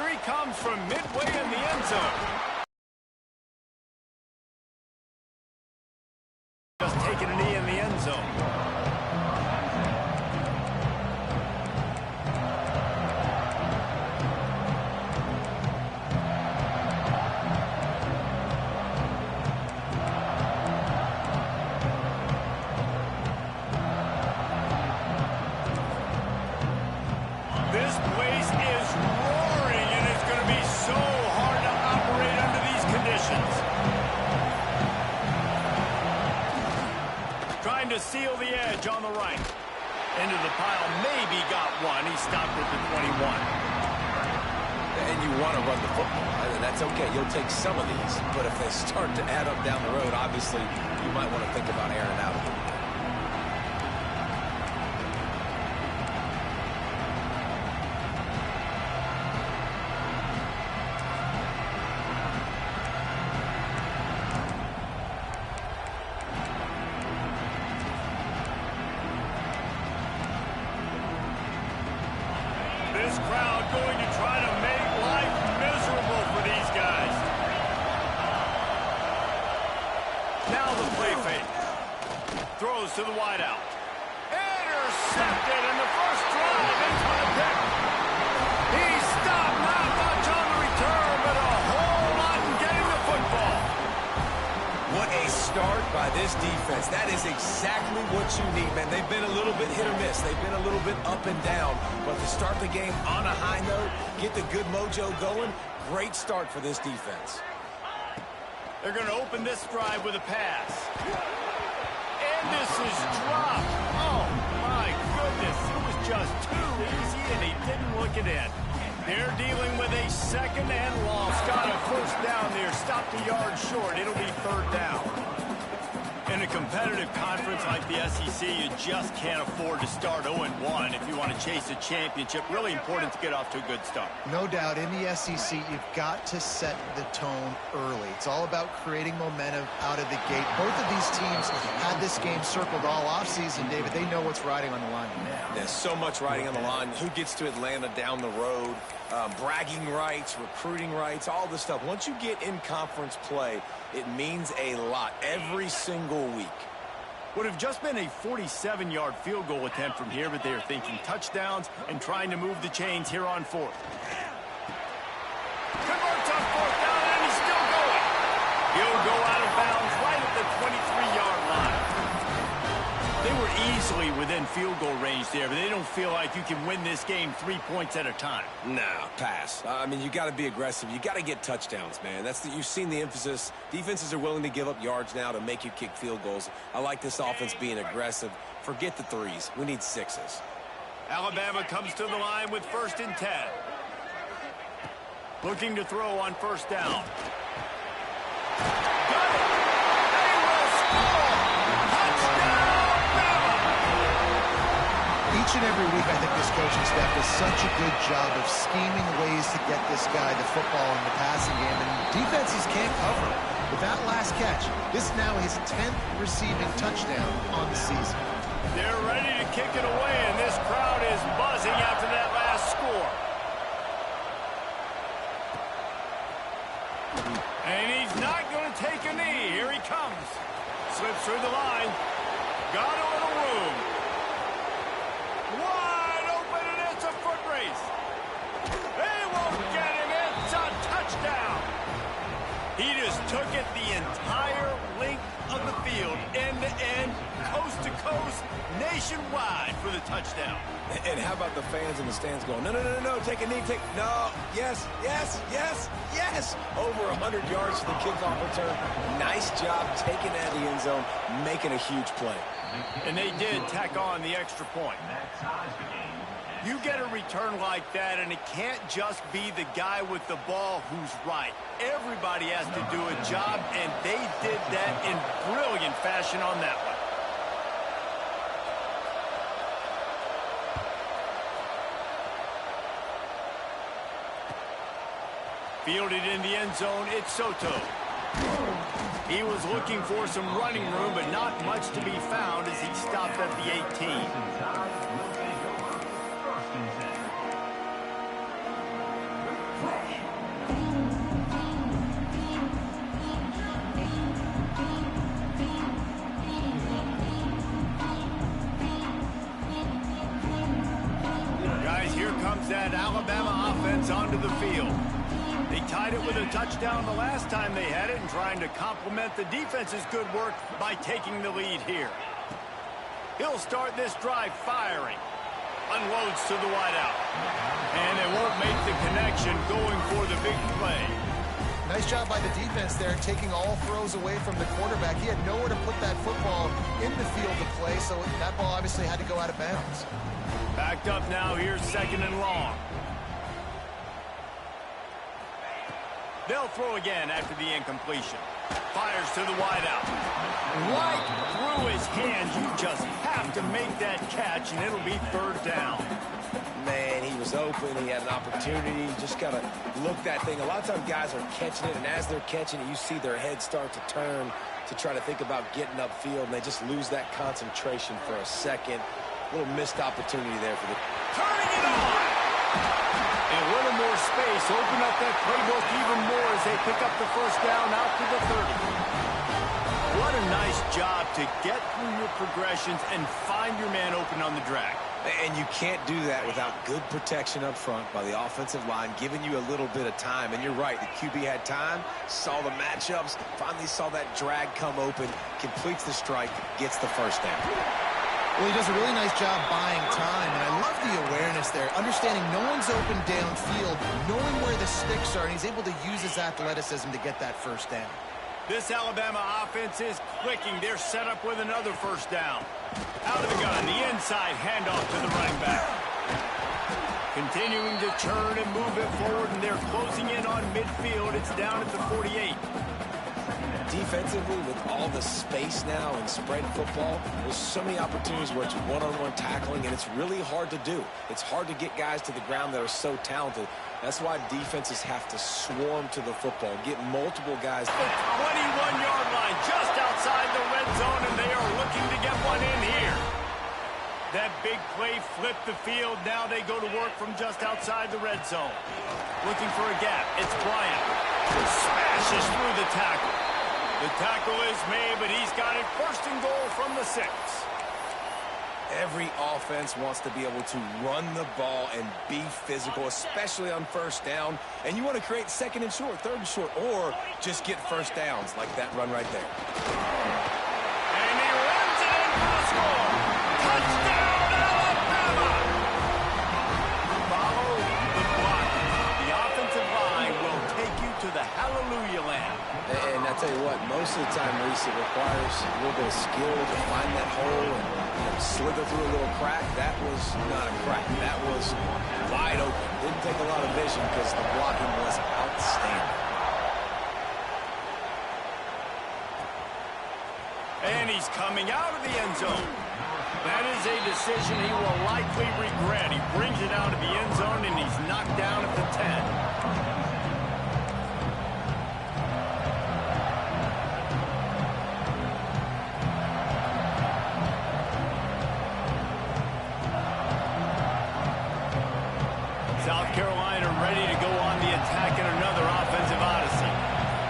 Here he comes from midway in the end zone. Just taking a knee in the end zone. This place is roaring, and it's going to be so hard to operate under these conditions. Trying to seal the edge on the right. Into the pile, maybe got one. He stopped at the 21. And you want to run the football. That's okay. You'll take some of these. But if they start to add up down the road, obviously, you might want to think about airing out a little bit. This crowd going to try to make life miserable for these guys. Now the play fake. Throws to the wideout. Intercepted in the first drive into the pick. He stopped, not much on the return, but a whole lot in getting the football. What a start by this defense. That is exactly what you need, man. They've been a little bit hit or miss. They've been a little bit up and down. But to start the game on a high note, get the good mojo going, great start for this defense. They're going to open this drive with a pass. And this is dropped. Oh, my goodness. It was just too easy, and he didn't look it in. They're dealing with a second and long. Got a first down there. Stopped a yard short. It'll be third down. In a competitive conference like the SEC, you just can't afford to start 0-1 if you want to chase a championship. Really important to get off to a good start. No doubt, in the SEC, you've got to set the tone early. It's all about creating momentum out of the gate. Both of these teams had this game circled all offseason, David. They know what's riding on the line now. There's so much riding on the line. Who gets to Atlanta down the road? Bragging rights, recruiting rights, all this stuff. Once you get in conference play, it means a lot every single week. Would have just been a 47-yard field goal attempt from here, but they're thinking touchdowns and trying to move the chains here on fourth. Converts on fourth down, and he's still going. He'll go out of bounds right at the 23-yard line. They were easily within field goal range there, but they don't feel like you can win this game 3 points at a time. No, pass. I mean, you got to be aggressive. You got to get touchdowns, man. You've seen the emphasis. Defenses are willing to give up yards now to make you kick field goals. I like this offense being aggressive. Forget the threes. We need sixes. Alabama comes to the line with 1st and 10. Looking to throw on first down. Got it. They will score. Touchdown. Each and every week, I think this coaching staff does such a good job of scheming ways to get this guy the football in the passing game, and defenses can't cover it. With that last catch, this is now his 10th receiving touchdown on the season. They're ready to kick it away, and this crowd is buzzing after that last score. And he's not going to take a knee. Here he comes. Slips through the line. Got a little room. Wide open, and it's a foot race. They won't get him. It's a touchdown. He just took it the entire length of the field, end to end, coast to coast, nationwide for the touchdown. And how about the fans in the stands going, no, no, no, no, take a knee, no, yes, yes, yes, yes. Over 100 yards for the kickoff return. Nice job taking that in the end zone, making a huge play. And they did tack on the extra point. You get a return like that, and it can't just be the guy with the ball who's right. Everybody has to do a job, and they did that in brilliant fashion on that one. Fielded in the end zone, it's Soto. He was looking for some running room, but not much to be found as he stopped at the 18. offense onto the field. They tied it with a touchdown the last time they had it and trying to complement the defense's good work by taking the lead here. He'll start this drive firing. Unloads to the wideout. And it won't make the connection going for the big play. Nice job by the defense there, taking all throws away from the quarterback. He had nowhere to put that football in the field to play, so that ball obviously had to go out of bounds. Backed up now, here's 2nd and long. They'll throw again after the incompletion. Fires to the wideout. Right through his hands. You just have to make that catch, and it'll be 3rd down. Man, he was open. He had an opportunity. Just got to look that thing. A lot of times guys are catching it, and as they're catching it, you see their head start to turn to try to think about getting upfield, and they just lose that concentration for a second. A little missed opportunity there for the... Turning it on! And a little more space. Open up that playbook even more as they pick up the 1st down out to the 30. What a nice job to get through your progressions and find your man open on the drag. And you can't do that without good protection up front by the offensive line, giving you a little bit of time. And you're right, the QB had time, saw the matchups, finally saw that drag come open, completes the strike, gets the 1st down. Well, he does a really nice job buying time, and I love the awareness there, understanding no one's open downfield, knowing where the sticks are, and he's able to use his athleticism to get that 1st down. This Alabama offense is clicking. They're set up with another 1st down. Out of the gun, the inside handoff to the running back. Continuing to turn and move it forward, and they're closing in on midfield. It's down at the 48. Defensively, with all the space now and spread football, there's so many opportunities where it's one-on-one tackling, and it's really hard to do. It's hard to get guys to the ground that are so talented. That's why defenses have to swarm to the football, get multiple guys. The 21-yard line, just outside the red zone, and they are looking to get one in here. That big play flipped the field. Now they go to work from just outside the red zone. Looking for a gap. It's Bryant. Smashes through the tackle. The tackle is made, but he's got it 1st and goal from the 6. Every offense wants to be able to run the ball and be physical, especially on 1st down. And you want to create 2nd and short, 3rd and short, or just get 1st downs like that run right there. And he runs it in for the score. Touchdown, Alabama! Follow the block. The offensive line will take you to the hallelujah land. And I tell you what, most of the time, Reese, it requires a little bit of skill to find that hole and slither through a little crack. That was not a crack. That was wide open. Didn't take a lot of vision because the blocking was outstanding. And he's coming out of the end zone. That is a decision he will likely regret. He brings it out of the end zone, and he's knocked down at the 10. South Carolina ready to go on the attack in another offensive odyssey.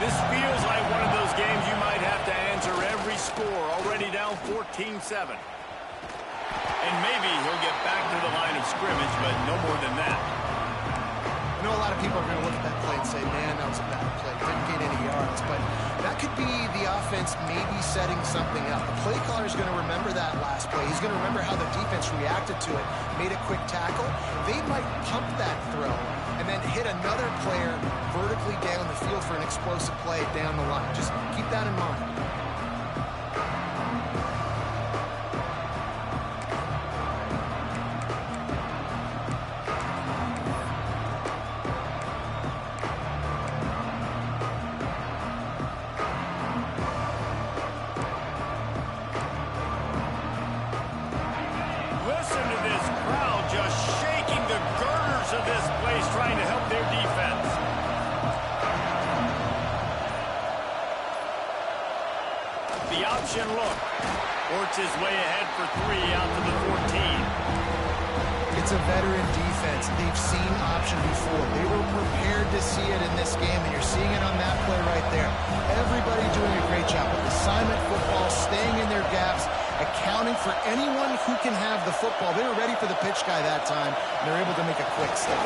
This feels like one of those games you might have to answer every score, already down 14-7. And maybe he'll get back to the line of scrimmage, but no more than that. I know a lot of people are going to look at that play and say, man, that was a bad play. Didn't gain any yards, but that could be the offense maybe setting something up. The play caller is going to remember that last play. He's going to remember how the defense reacted to it, made a quick tackle. They might pump that throw and then hit another player vertically down the field for an explosive play down the line. Just keep that in mind. Trying to help their defense. The option look. Works his way ahead for 3 out to the 14. It's a veteran defense. They've seen option before. They were prepared to see it in this game, and you're seeing it on that play right there. Everybody doing a great job with assignment football, staying in their gaps, accounting for anyone who can have the football. They were ready for the pitch guy that time, and they're able to make a quick stop.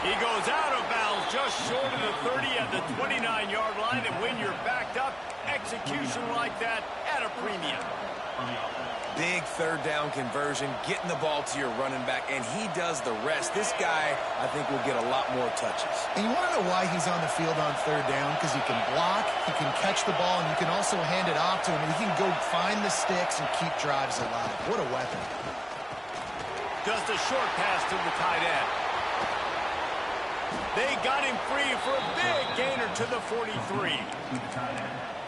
He goes out of bounds just short of the 30 at the 29-yard line, and when you're backed up, execution like that at a premium. Big third down conversion, getting the ball to your running back, and he does the rest. This guy, I think, will get a lot more touches. And you want to know why he's on the field on third down? Because he can block, he can catch the ball, and you can also hand it off to him, and he can go find the sticks and keep drives alive. What a weapon. Just a short pass to the tight end. They got him free for a big gainer to the 43.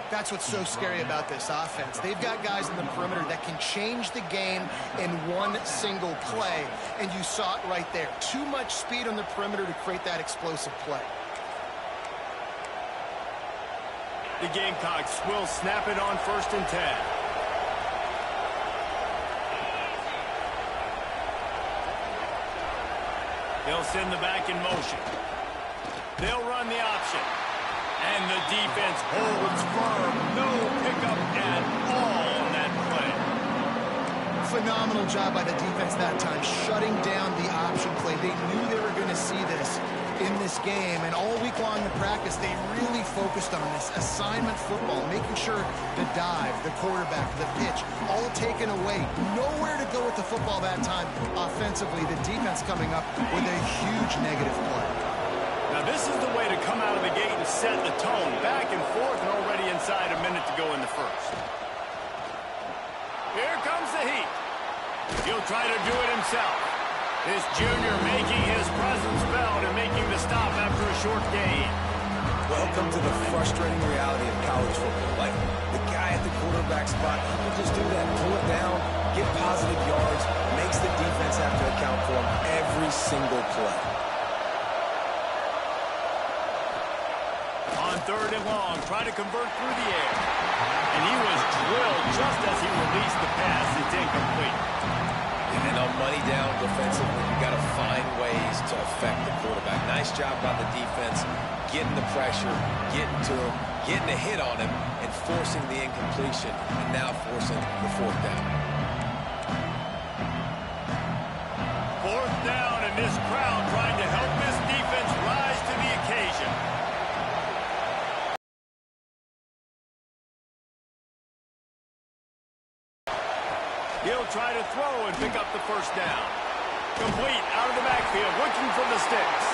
That's what's so scary about this offense. They've got guys in the perimeter that can change the game in one single play, and you saw it right there. Too much speed on the perimeter to create that explosive play. The Gamecocks will snap it on 1st and 10. They'll send the back in motion. They'll run the option. And the defense holds firm. No pickup at all on that play. Phenomenal job by the defense that time, shutting down the option play. They knew they were going to see this in this game, and all week long in practice, they really focused on this assignment football, making sure the dive, the quarterback, the pitch, all taken away. Nowhere to go with the football that time offensively. The defense coming up with a huge negative play. Now, this is the way to come out of the gate and set the tone. Back and forth and already inside a minute to go in the first. Here comes the heat. He'll try to do it himself. This junior making his presence felt and making the stop after a short gain. Welcome to the frustrating reality of college football. Like, the guy at the quarterback spot, he can just do that, pull it down, get positive yards, makes the defense have to account for him every single play. On 3rd and long, try to convert through the air. And he was drilled just as he released the pass. It's incomplete. And on money down defensively, you got to find ways to affect the quarterback. Nice job by the defense, getting the pressure, getting to him, getting a hit on him, and forcing the incompletion, and now forcing the 4th down. 4th down, and this crowd trying to help this defense rise to the occasion. He'll try to throw and pick up the 1st down. Complete out of the backfield, looking for the sticks.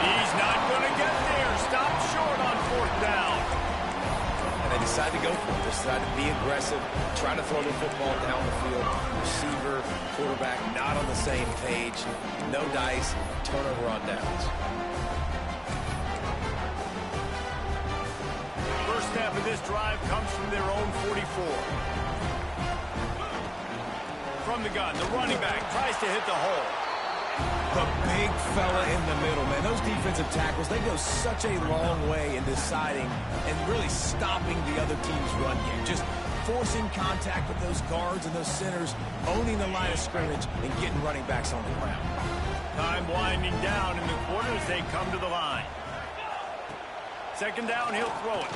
He's not going to get there. Stopped short on 4th down. And they decide to go for it. They decide to be aggressive, try to throw the football down the field. Receiver, quarterback, not on the same page. No dice, turnover on downs. First snap of this drive comes from their own 44. From the gun, the running back tries to hit the hole. The big fella in the middle, man. Those defensive tackles, they go such a long way in deciding and really stopping the other team's run game. Just forcing contact with those guards and those centers, owning the line of scrimmage, and getting running backs on the ground. Time winding down in the quarter as they come to the line. 2nd down, he'll throw it.